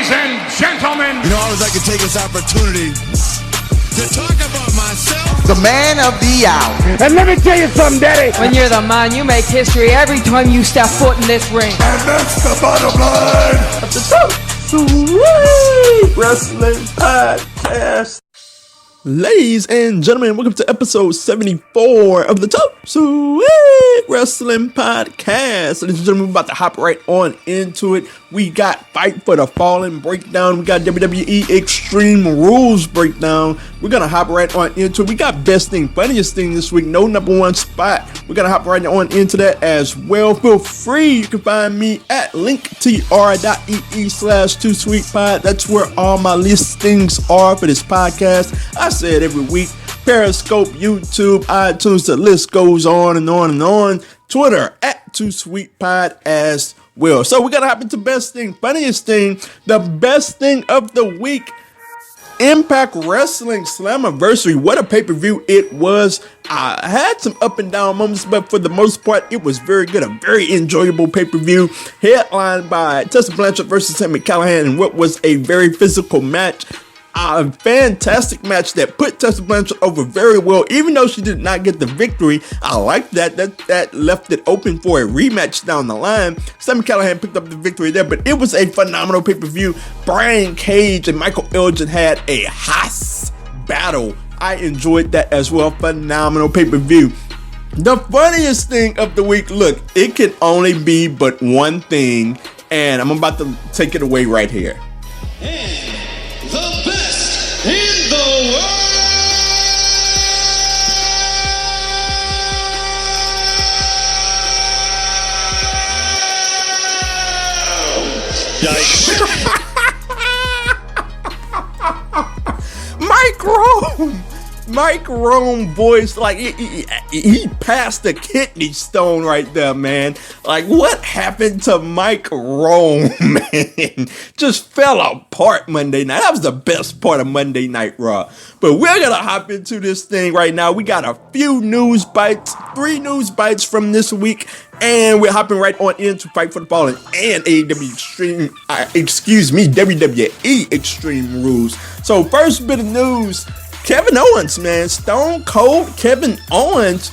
Ladies and gentlemen, you know, I always like to take this opportunity to talk about myself. The man of the hour. and let me tell you something, Daddy. When you're the man, you make history every time you step foot in this ring. And that's the bottom line of the Wrestling Podcast. Ladies and gentlemen, welcome to episode 74 of the Top Sweet Wrestling Podcast. Ladies and gentlemen, we're about to hop right on into it. We got Fight for the Fallen breakdown. We got WWE Extreme Rules breakdown. We're going to hop right on into it. We got Best Thing, Funniest Thing this week. No number one spot. We're going to hop right on into that as well. Feel free. You can find me at linktr.ee/2sweetpod. That's where all my listings are for this podcast. I say it every week. Periscope, YouTube, iTunes, the list goes on and on and on. Twitter at 2sweetpod as well. So we're going to hop into Best Thing, Funniest Thing. The best thing of the week, Impact Wrestling Slammiversary. What a pay-per-view it was. I had some up and down moments, but for the most part, it was very good. A very enjoyable pay-per-view. Headlined by Tessa Blanchard versus Sami Callihan in what was a very physical match. A fantastic match that put Tessa Blanchard over very well, even though she did not get the victory. I like that. That left it open for a rematch down the line. Sami Callihan picked up the victory there, but it was a phenomenal pay-per-view. Brian Cage and Michael Elgin had a Haas battle. I enjoyed that as well. Phenomenal pay-per-view. The funniest thing of the week, look, it can only be but one thing, and I'm about to take it away right here. The best in the world! Mike Rome voice, like he passed the kidney stone right there, man. Like, what happened to Mike Rome, man? Just fell apart Monday night. That was the best part of Monday Night Raw. But we're gonna hop into this thing right now. We got a few news bites, 3 news bites from this week, and we're hopping right on into Fight for the Fallen and WWE Extreme Rules. So first bit of news. Kevin Owens, man, Stone Cold Kevin Owens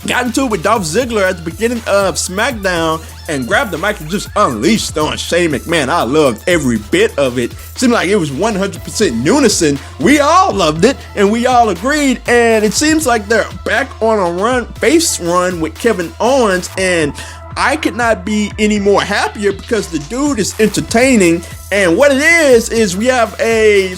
got into it with Dolph Ziggler at the beginning of SmackDown and grabbed the mic and just unleashed on Shane McMahon. I loved every bit of it. Seemed like it was 100% unison. We all loved it and we all agreed, and it seems like they're back on a face run with Kevin Owens, and I could not be any more happier because the dude is entertaining. And what it is we have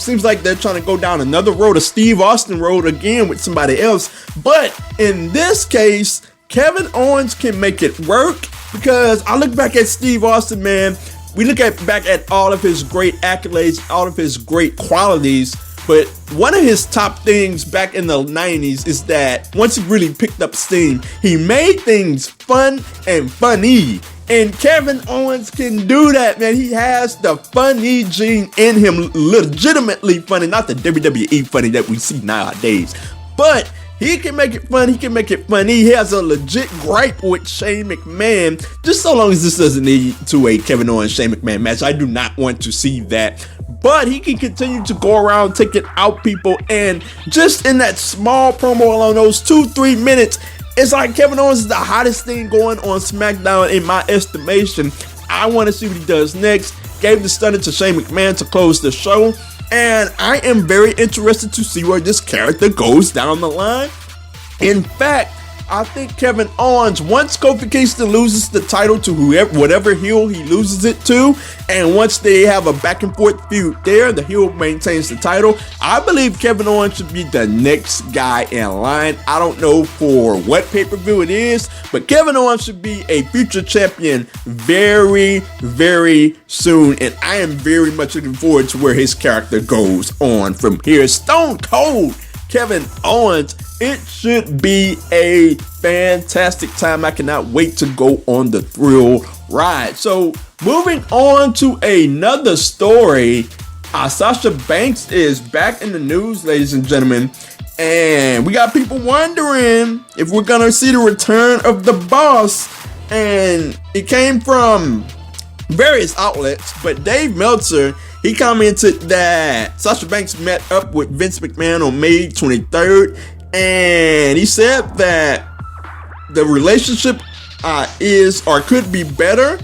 seems like they're trying to go down another road, a Steve Austin road again with somebody else. But in this case, Kevin Owens can make it work, because I look back at Steve Austin, man. We look back at all of his great accolades, all of his great qualities. But one of his top things back in the 90s is that once he really picked up steam, he made things fun and funny. And Kevin Owens can do that, man. He has the funny gene in him, legitimately funny, not the WWE funny that we see nowadays. But he can make it fun. He can make it funny. He has a legit gripe with Shane McMahon. Just so long as this doesn't lead to a Kevin Owens Shane McMahon match, I do not want to see that. But he can continue to go around taking out people, and just in that small promo alone, those 2-3 minutes, it's like Kevin Owens is the hottest thing going on SmackDown in my estimation. I want to see what he does next. Gave the stunner to Shane McMahon to close the show, and I am very interested to see where this character goes down the line. In fact, I think Kevin Owens, once Kofi Kingston loses the title to whatever heel he loses it to, and once they have a back and forth feud there, the heel maintains the title. I believe Kevin Owens should be the next guy in line. I don't know for what pay-per-view it is, but Kevin Owens should be a future champion very, very soon, and I am very much looking forward to where his character goes on from here. Stone Cold Kevin Owens, it should be a fantastic time. I cannot wait to go on the thrill ride. So moving on to another story, Sasha Banks is back in the news, ladies and gentlemen, and we got people wondering if we're gonna see the return of the boss. And it came from various outlets, but Dave Meltzer, he commented that Sasha Banks met up with Vince McMahon on May 23rd, and he said that the relationship is or could be better,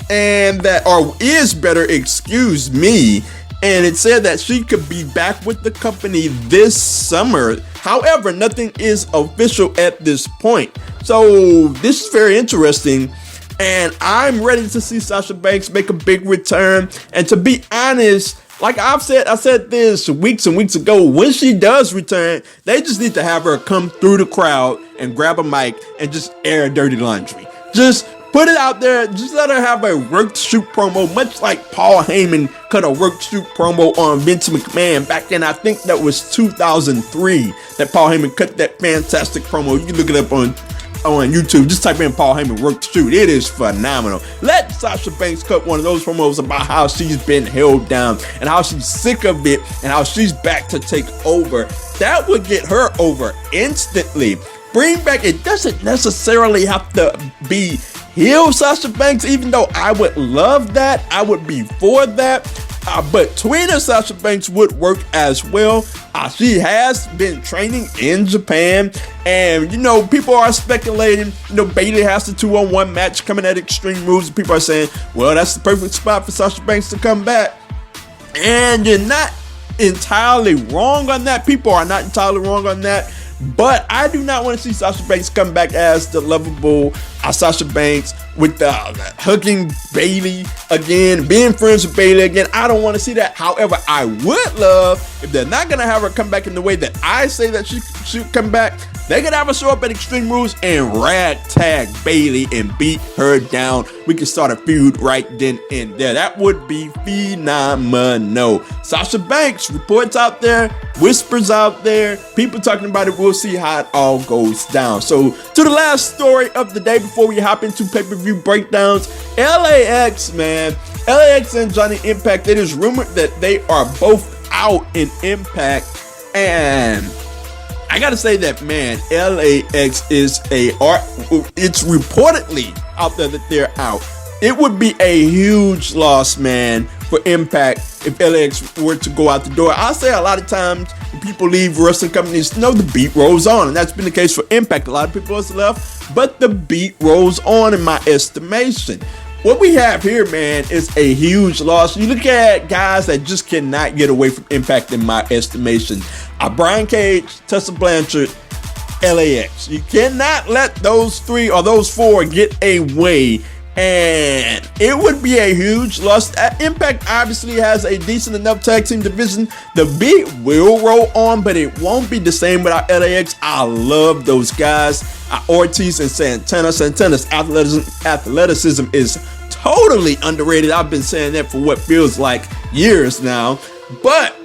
and that or is better, excuse me. And it said that she could be back with the company this summer. However, nothing is official at this point. So this is very interesting. And I'm ready to see Sasha Banks make a big return. And to be honest, like I said this weeks and weeks ago, when she does return, they just need to have her come through the crowd and grab a mic and just air dirty laundry. Just put it out there. Just let her have a work shoot promo, much like Paul Heyman cut a work shoot promo on Vince McMahon back in, I think that was 2003, that Paul Heyman cut that fantastic promo. You can look it up on YouTube. Just type in Paul Heyman work shoot. It is phenomenal. Let Sasha Banks cut one of those promos about how she's been held down and how she's sick of it and how she's back to take over. That would get her over instantly. Bring back, it doesn't necessarily have to be heel Sasha Banks, even though I would love that. I would be for that. But tweener Sasha Banks would work as well. She has been training in Japan. And, people are speculating, Bayley has the 2-on-1 match coming at Extreme Rules. People are saying, well, that's the perfect spot for Sasha Banks to come back. And you're not entirely wrong on that. People are not entirely wrong on that. But I do not want to see Sasha Banks come back as the lovable Sasha Banks with the hugging Bayley again, being friends with Bayley again. I don't want to see that. However, I would love, if they're not going to have her come back in the way that I say that she should come back, they could have her show up at Extreme Rules and ragtag Bayley and beat her down. We can start a feud right then and there. That would be phenomenal. Sasha Banks, reports out there, whispers out there, people talking about it. We'll see how it all goes down. So to the last story of the day before we hop into pay-per-view breakdowns, LAX, man. LAX and Johnny Impact. It is rumored that they are both out in Impact, and I gotta say that, man, LAX is it's reportedly out there that they're out. It would be a huge loss, man, for Impact if LAX were to go out the door. I say a lot of times when people leave wrestling companies, the beat rolls on, and that's been the case for Impact. A lot of people have left, but the beat rolls on in my estimation. What we have here, man, is a huge loss. You look at guys that just cannot get away from Impact in my estimation. Brian Cage, Tessa Blanchard, LAX. You cannot let those three or those four get away, and it would be a huge loss. Impact obviously has a decent enough tag team division. The beat will roll on, but it won't be the same without LAX. I love those guys. Ortiz and Santana. Santana's athleticism is totally underrated. I've been saying that for what feels like years now, but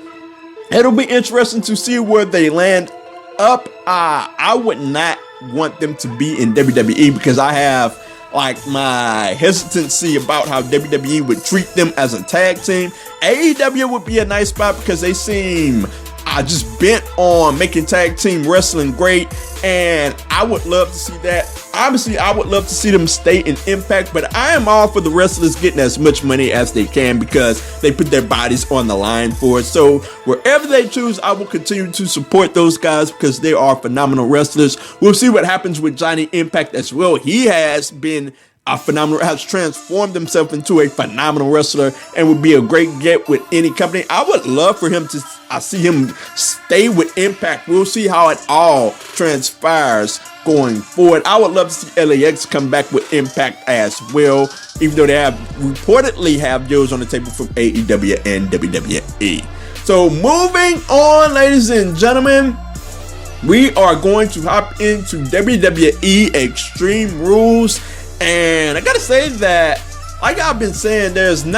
it'll be interesting to see where they land up. I would not want them to be in WWE because I have my hesitancy about how WWE would treat them as a tag team. AEW would be a nice spot because they seem just bent on making tag team wrestling great, and I would love to see that. Obviously, I would love to see them stay in Impact, but I am all for the wrestlers getting as much money as they can because they put their bodies on the line for it. So wherever they choose, I will continue to support those guys because they are phenomenal wrestlers. We'll see what happens with Johnny Impact as well. He has been has transformed himself into a phenomenal wrestler and would be a great get with any company. I would love for him to see him stay with Impact. We'll see how it all transpires going forward. I would love to see LAX come back with Impact as well, even though they reportedly have deals on the table from AEW and WWE. So moving on, ladies and gentlemen, we are going to hop into WWE Extreme Rules. And I gotta say that, like I've been saying, there hasn't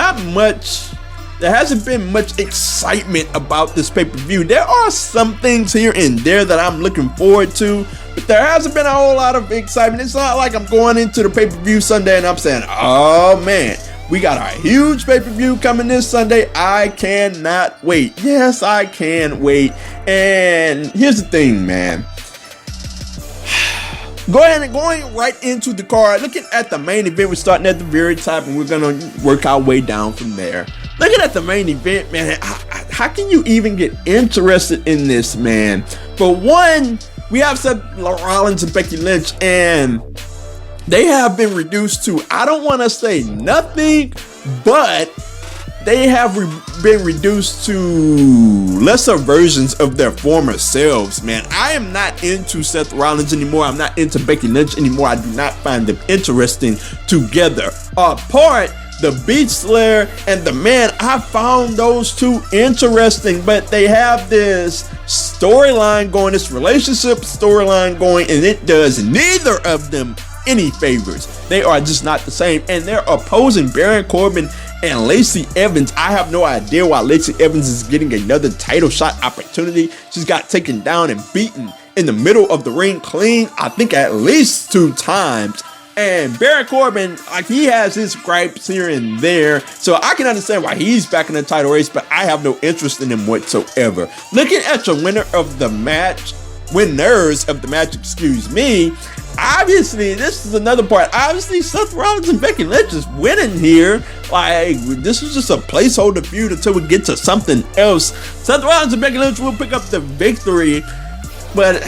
been much excitement about this pay-per-view. There are some things here and there that I'm looking forward to, but there hasn't been a whole lot of excitement. It's not like I'm going into the pay-per-view Sunday and I'm saying, oh man, we got a huge pay-per-view coming this Sunday. I cannot wait. Yes, I can wait. And here's the thing, man. Go ahead and going right into the card. Looking at the main event, we're starting at the very top and we're gonna work our way down from there. Looking at the main event, man, how can you even get interested in this, man? For one, we have Seth Rollins and Becky Lynch, and they have been reduced to, I don't want to say nothing, but they have been reduced to lesser versions of their former selves, man. I am not into Seth Rollins anymore. I'm not into Becky Lynch anymore. I do not find them interesting together. Apart, the Beast Slayer and the Man, I found those two interesting, but they have this storyline going, this relationship storyline going, and it does neither of them any favors. They are just not the same, and they're opposing Baron Corbin and Lacey Evans. I have no idea why Lacey Evans is getting another title shot opportunity. She's got taken down and beaten in the middle of the ring clean, I think at least 2 times. And Baron Corbin, like, he has his gripes here and there, so I can understand why he's back in the title race, but I have no interest in him whatsoever. Looking at your winners of the match, excuse me, obviously, this is another part. Obviously, Seth Rollins and Becky Lynch is winning here. Like, this is just a placeholder feud until we get to something else. Seth Rollins and Becky Lynch will pick up the victory, but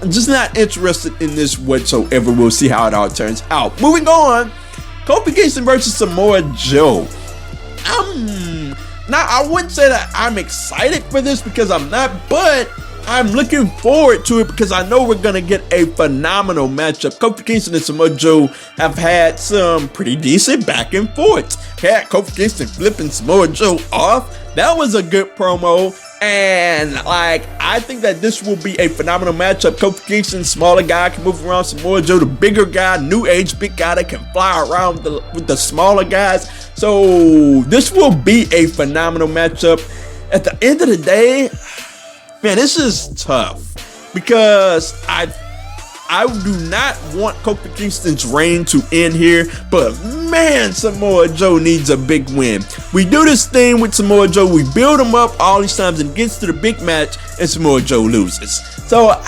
I'm just not interested in this whatsoever. We'll see how it all turns out. Moving on, Kofi Kingston versus Samoa Joe. Now, I wouldn't say that I'm excited for this because I'm not, but I'm looking forward to it because I know we're going to get a phenomenal matchup. Kofi Kingston and Samoa Joe have had some pretty decent back and forths. Had Kofi Kingston flipping Samoa Joe off. That was a good promo. And, like, I think that this will be a phenomenal matchup. Kofi Kingston, smaller guy, can move around. Samoa Joe, the bigger guy, new age big guy that can fly around with the smaller guys. So this will be a phenomenal matchup. At the end of the day, man, this is tough because I do not want Kofi Kingston's reign to end here, but man, Samoa Joe needs a big win. We do this thing with Samoa Joe, we build him up all these times and gets to the big match and Samoa Joe loses. So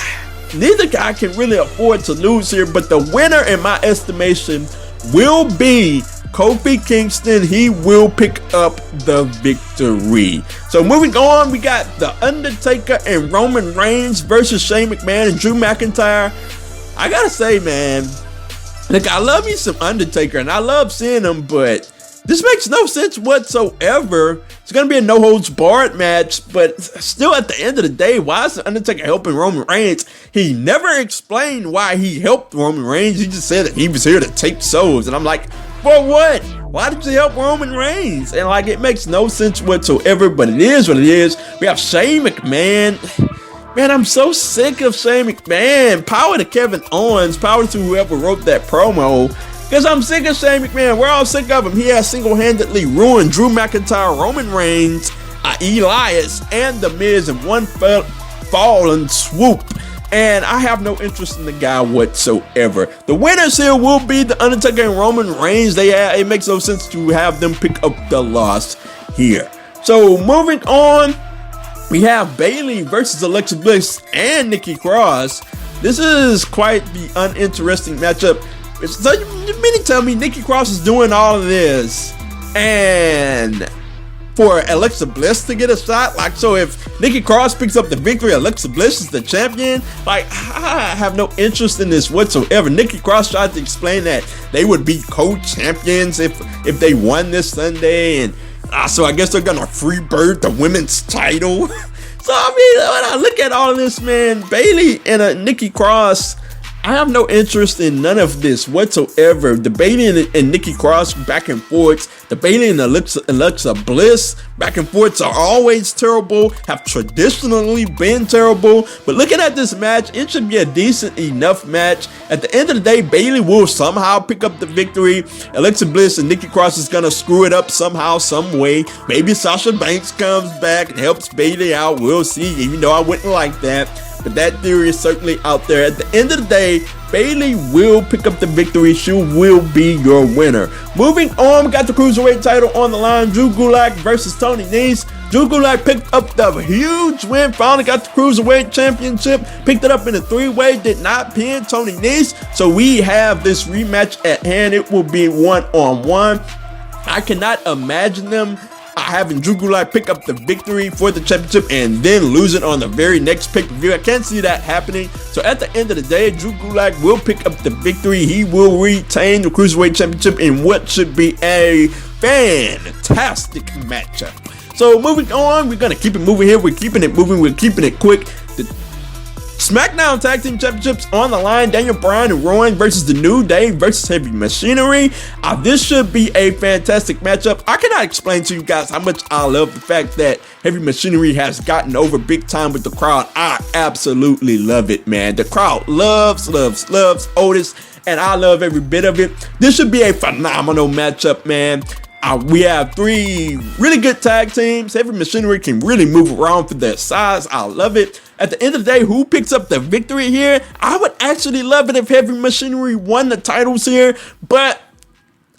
neither guy can really afford to lose here, but the winner in my estimation will be Kofi Kingston. He will pick up the victory. So moving on, we got The Undertaker and Roman Reigns versus Shane McMahon and Drew McIntyre. I gotta say, man, look, I love me some Undertaker and I love seeing him, but this makes no sense whatsoever. It's gonna be a no holds barred match, but still at the end of the day, why is The Undertaker helping Roman Reigns? He never explained why he helped Roman Reigns. He just said that he was here to take souls, and I'm like, for what? Why did you help Roman Reigns? And like, it makes no sense whatsoever, but it is what it is. We have Shane McMahon. Man, I'm so sick of Shane McMahon. Power to Kevin Owens. Power to whoever wrote that promo. Because I'm sick of Shane McMahon. We're all sick of him. He has single-handedly ruined Drew McIntyre, Roman Reigns, Elias, and The Miz in one fall and swoop. And I have no interest in the guy whatsoever. The winners here will be The Undertaker and Roman Reigns. It makes no sense to have them pick up the loss here. So moving on, we have Bayley versus Alexa Bliss and Nikki Cross. This is quite the uninteresting matchup. So you mean to tell me Nikki Cross is doing all of this and for Alexa Bliss to get a shot? Like, so if Nikki Cross picks up the victory, Alexa Bliss is the champion? Like, I have no interest in this whatsoever. Nikki Cross tried to explain that they would be co-champions if they won this Sunday, and so I guess they're gonna freebird the women's title. So I mean, when I look at all of this, man, Bayley and Nikki Cross, I have no interest in none of this whatsoever. The Bayley and Nikki Cross back and forth, the Bayley and Alexa Bliss back and forths are always terrible, have traditionally been terrible. But looking at this match, it should be a decent enough match. At the end of the day, Bayley will somehow pick up the victory. Alexa Bliss and Nikki Cross is gonna screw it up somehow, some way. Maybe Sasha Banks comes back and helps Bayley out. We'll see, even though I wouldn't like that. but that theory is certainly out there. At the end of the day, Bayley will pick up the victory. She will be your winner. Moving on, we got the Cruiserweight title on the line. Drew Gulak versus Tony Nese. Drew Gulak picked up the huge win. Finally got the Cruiserweight Championship. Picked it up in a 3-way. Did not pin Tony Nese. So we have this rematch at hand. It will be 1-on-1. I cannot imagine them having Drew Gulak pick up the victory for the championship and then lose it on the very next pay-per-view. I can't see that happening. So at the end of the day, Drew Gulak will pick up the victory. He will retain the Cruiserweight Championship in what should be a fantastic matchup. So moving on, we're going to keep it moving here. We're keeping it moving. We're keeping it quick. The SmackDown Tag Team Championships on the line. Daniel Bryan and Rowan versus The New Day versus Heavy Machinery. This should be a fantastic matchup. I cannot explain to you guys how much I love the fact that Heavy Machinery has gotten over big time with the crowd. I absolutely love it, man. The crowd loves Otis, and I love every bit of it. This should be a phenomenal matchup, man. We have 3 really good tag teams. Heavy Machinery can really move around for their size. I love it. At the end of the day, who picks up the victory here? I would actually love it if Heavy Machinery won the titles here, but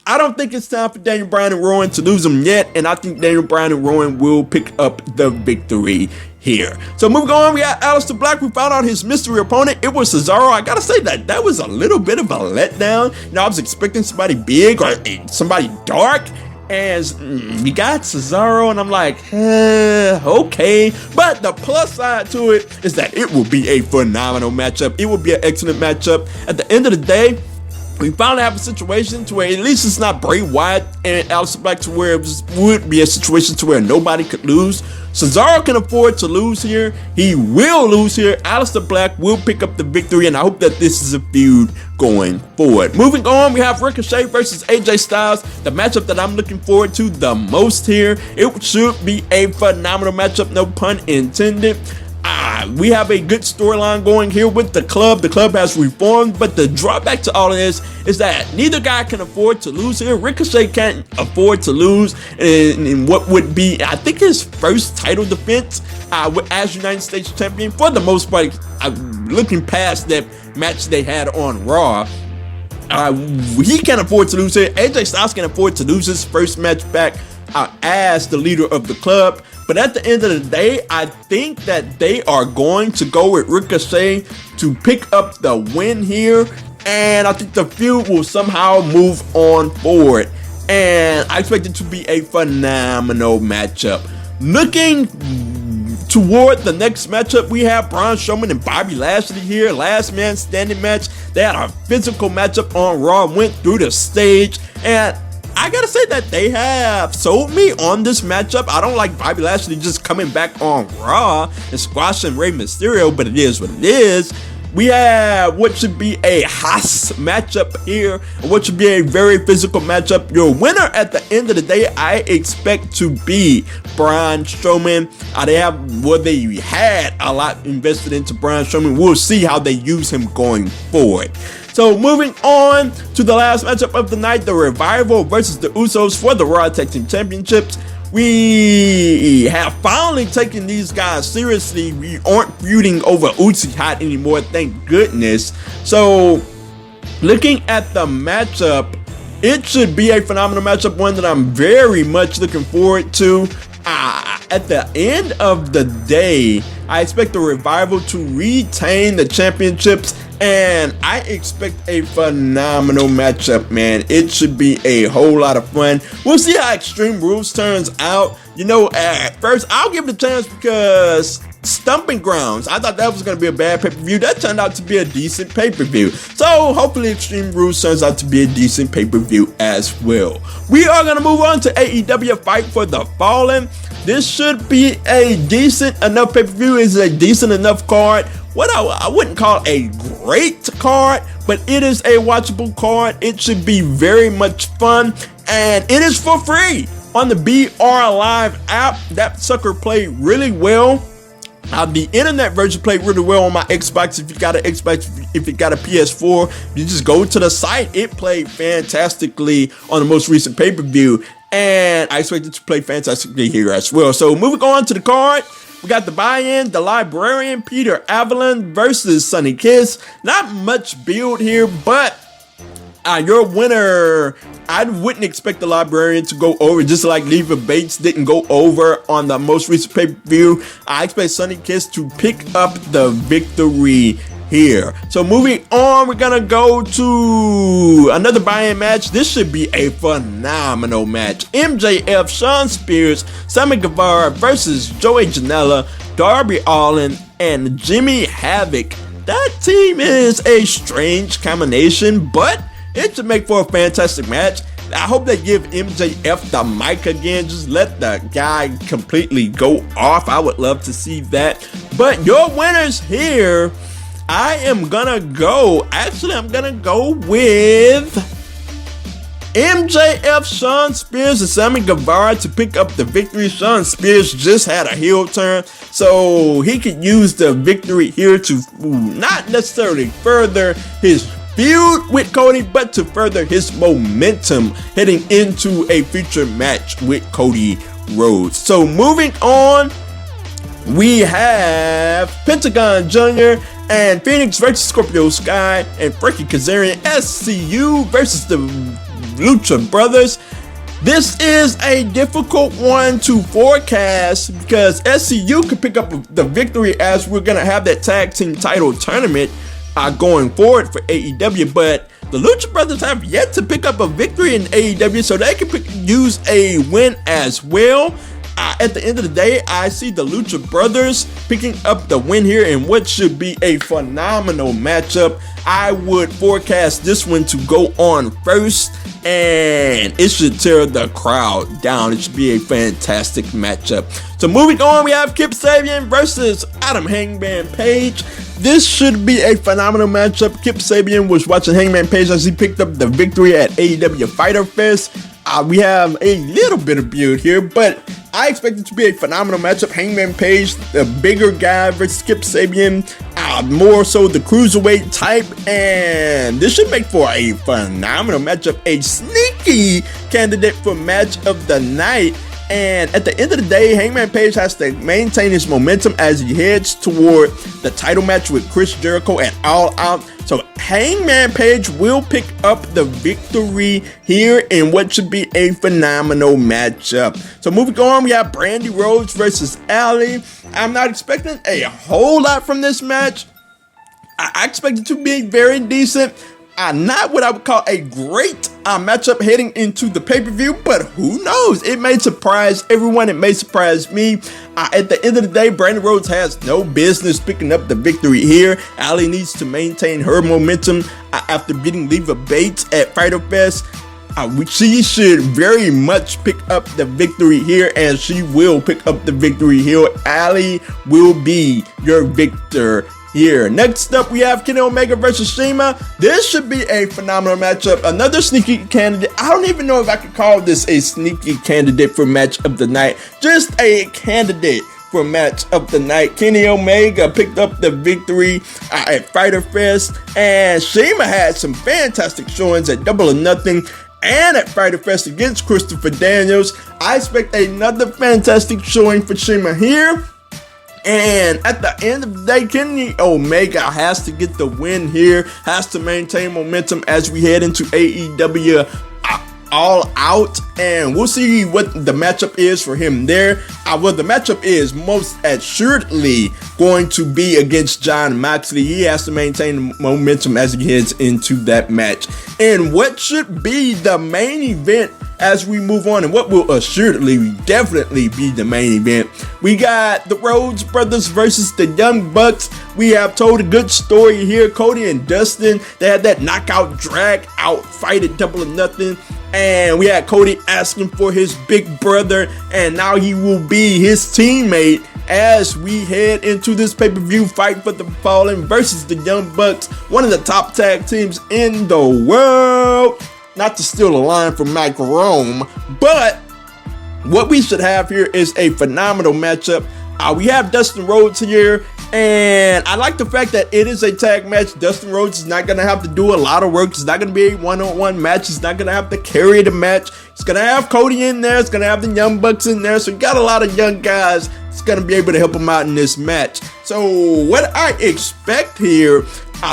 I don't think it's time for Daniel Bryan and Rowan to lose them yet, and I think Daniel Bryan and Rowan will pick up the victory here. So moving on, we got Aleister Black. We found out his mystery opponent. It was Cesaro. I gotta say that was a little bit of a letdown. You know, I was expecting somebody big or somebody dark, and we got Cesaro, and I'm like, okay. But the plus side to it is that it will be a phenomenal matchup. It will be an excellent matchup. At the end of the day, we finally have a situation to where at least it's not Bray Wyatt and Aleister Black, to where it would be a situation to where nobody could lose. Cesaro can afford to lose here. He will lose here. Aleister Black will pick up the victory, and I hope that this is a feud going forward. Moving on, we have Ricochet versus AJ Styles, the matchup that I'm looking forward to the most here. It should be a phenomenal matchup, no pun intended. We have a good storyline going here with the club. The club has reformed, but the drawback to all of this is that neither guy can afford to lose here. Ricochet can't afford to lose in what would be, I think, his first title defense as United States Champion. For the most part, looking past that match they had on Raw, he can't afford to lose here. AJ Styles can afford to lose his first match back as the leader of the club. But at the end of the day, I think that they are going to go with Ricochet to pick up the win here. And I think the feud will somehow move on forward. And I expect it to be a phenomenal matchup. Looking toward the next matchup, we have Braun Strowman and Bobby Lashley here. Last man standing match. They had a physical matchup on Raw, went through the stage, and I gotta say that they have sold me on this matchup. I don't like Bobby Lashley just coming back on Raw and squashing Rey Mysterio, but it is what it is. We have what should be a Haas matchup here, and what should be a very physical matchup. Your winner at the end of the day, I expect to be Braun Strowman. They had a lot invested into Braun Strowman. We'll see how they use him going forward. So moving on to the last matchup of the night, the Revival versus the Usos for the Raw Tag Team Championships. We have finally taken these guys seriously. We aren't feuding over Uzi Hot anymore, thank goodness. So looking at the matchup, it should be a phenomenal matchup, one that I'm very much looking forward to. At the end of the day, I expect the Revival to retain the championships, and I expect a phenomenal matchup, man. It should be a whole lot of fun. We'll see how Extreme Rules turns out. You know, at first, I'll give it a chance because Stomping Grounds, I thought that was going to be a bad pay-per-view. That turned out to be a decent pay-per-view. So hopefully Extreme Rules turns out to be a decent pay-per-view as well. We are going to move on to AEW Fight for the Fallen. This should be a decent enough pay-per-view. It's a decent enough card. What I wouldn't call a great card, but it is a watchable card. It should be very much fun, and it is for free on the BR Live app. That sucker played really well. The internet version played really well on my Xbox. If you got an Xbox, if you got a PS4, you just go to the site. It played fantastically on the most recent pay-per-view, and I expect it to play fantastically here as well. So moving on to the card, we got the buy-in, the Librarian, Peter Avalon versus Sonny Kiss. Not much build here, but your winner, I wouldn't expect the Librarian to go over, just like Leva Bates didn't go over on the most recent pay-per-view. I expect Sonny Kiss to pick up the victory here. So moving on, we're gonna go to another buy-in match. This should be a phenomenal match. MJF, Shawn Spears, Sammy Guevara versus Joey Janela, Darby Allin, and Jimmy Havoc. That team is a strange combination, but it should make for a fantastic match. I hope they give MJF the mic again. Just let the guy completely go off. I would love to see that. But your winners here, I'm gonna go with MJF, Shawn Spears, and Sammy Guevara to pick up the victory. Shawn Spears just had a heel turn, so he could use the victory here to not necessarily further his feud with Cody, but to further his momentum heading into a future match with Cody Rhodes. So moving on, we have Pentagon Jr. and Phoenix versus Scorpio Sky and Frankie Kazarian. SCU versus the Lucha Brothers. This is a difficult one to forecast because SCU could pick up the victory, as we're going to have that tag team title tournament going forward for AEW, but the Lucha Brothers have yet to pick up a victory in AEW, so they can use a win as well. At the end of the day, I see the Lucha Brothers picking up the win here in what should be a phenomenal matchup. I would forecast this one to go on first, and it should tear the crowd down. It should be a fantastic matchup. So moving on, we have Kip Sabian versus Adam Hangman Page. This should be a phenomenal matchup. Kip Sabian was watching Hangman Page as he picked up the victory at AEW Fyter Fest. We have a little bit of build here, but I expect it to be a phenomenal matchup. Hangman Page, the bigger guy, versus Kip Sabian, more so the cruiserweight type, and this should make for a phenomenal matchup, a sneaky candidate for match of the night. And at the end of the day, Hangman Page has to maintain his momentum as he heads toward the title match with Chris Jericho at All Out. So Hangman Page will pick up the victory here in what should be a phenomenal matchup. So moving on, we have Brandy Rhodes versus Allie. I'm not expecting a whole lot from this match. I expect it to be very decent. Not what I would call a great matchup heading into the pay-per-view, but who knows? It may surprise everyone. It may surprise me. At the end of the day, Brandy Rhodes has no business picking up the victory here. Allie needs to maintain her momentum after beating Leva Bates at Fyter Fest. She should very much pick up the victory here, and she will pick up the victory here. Allie will be your victor here. Next up, we have Kenny Omega versus Shima. This should be a phenomenal matchup. Another sneaky candidate. I don't even know if I could call this a sneaky candidate for match of the night. Just a candidate for match of the night. Kenny Omega picked up the victory at Fyter Fest, and Shima had some fantastic showings at Double or Nothing and at Fyter Fest against Christopher Daniels. I expect another fantastic showing for Shima here. And at the end of the day, Kenny Omega has to get the win here, has to maintain momentum as we head into AEW All Out, and we'll see what the matchup is for him there. Well, the matchup is most assuredly going to be against Jon Moxley. He has to maintain momentum as he heads into that match. And what should be the main event as we move on, and what will assuredly definitely be the main event, we got the Rhodes Brothers versus the Young Bucks. We have told a good story here. Cody and Dustin, they had that knockout drag out fight at Double or Nothing, and we had Cody asking for his big brother, and now he will be his teammate as we head into this pay-per-view Fight for the Fallen versus the Young Bucks, one of the top tag teams in the world. Not to steal a line from Mike Rome, but what we should have here is a phenomenal matchup. We have Dustin Rhodes here, and I like the fact that it is a tag match. Dustin Rhodes is not going to have to do a lot of work. It's not going to be a one-on-one match. He's not going to have to carry the match. He's going to have Cody in there. It's going to have the Young Bucks in there. So you got a lot of young guys that's going to be able to help him out in this match. So what I expect here,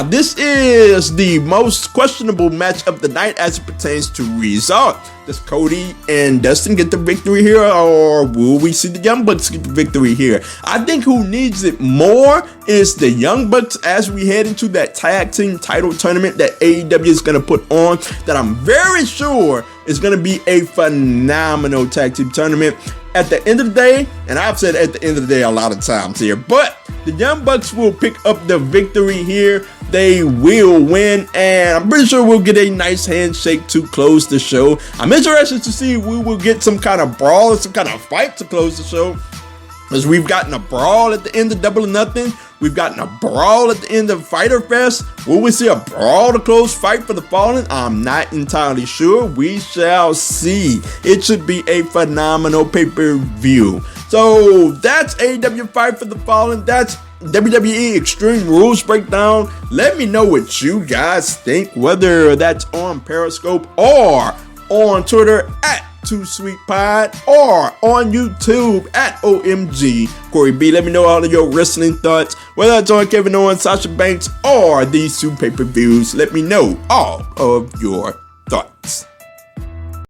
this is the most questionable match of the night as it pertains to result. Does Cody and Dustin get the victory here, or will we see the Young Bucks get the victory here? I think who needs it more is the Young Bucks as we head into that tag team title tournament that AEW is going to put on, that I'm very sure is going to be a phenomenal tag team tournament. At the end of the day, and I've said at the end of the day a lot of times here, but the Young Bucks will pick up the victory here. They will win, and I'm pretty sure we'll get a nice handshake to close the show. I'm interested to see if we will get some kind of brawl or some kind of fight to close the show, because we've gotten a brawl at the end of Double or Nothing. We've gotten a brawl at the end of Fyter Fest. Will we see a brawl to close Fight for the Fallen? I'm not entirely sure. We shall see. It should be a phenomenal pay-per-view. So that's AEW Fight for the Fallen. That's WWE Extreme Rules Breakdown. Let me know what you guys think, whether that's on Periscope or on Twitter at Too Sweet Pod, or on YouTube at OMG Corey B. Let me know all of your wrestling thoughts, whether it's on Kevin Owens, Sasha Banks, or these two pay-per-views. Let me know all of your thoughts.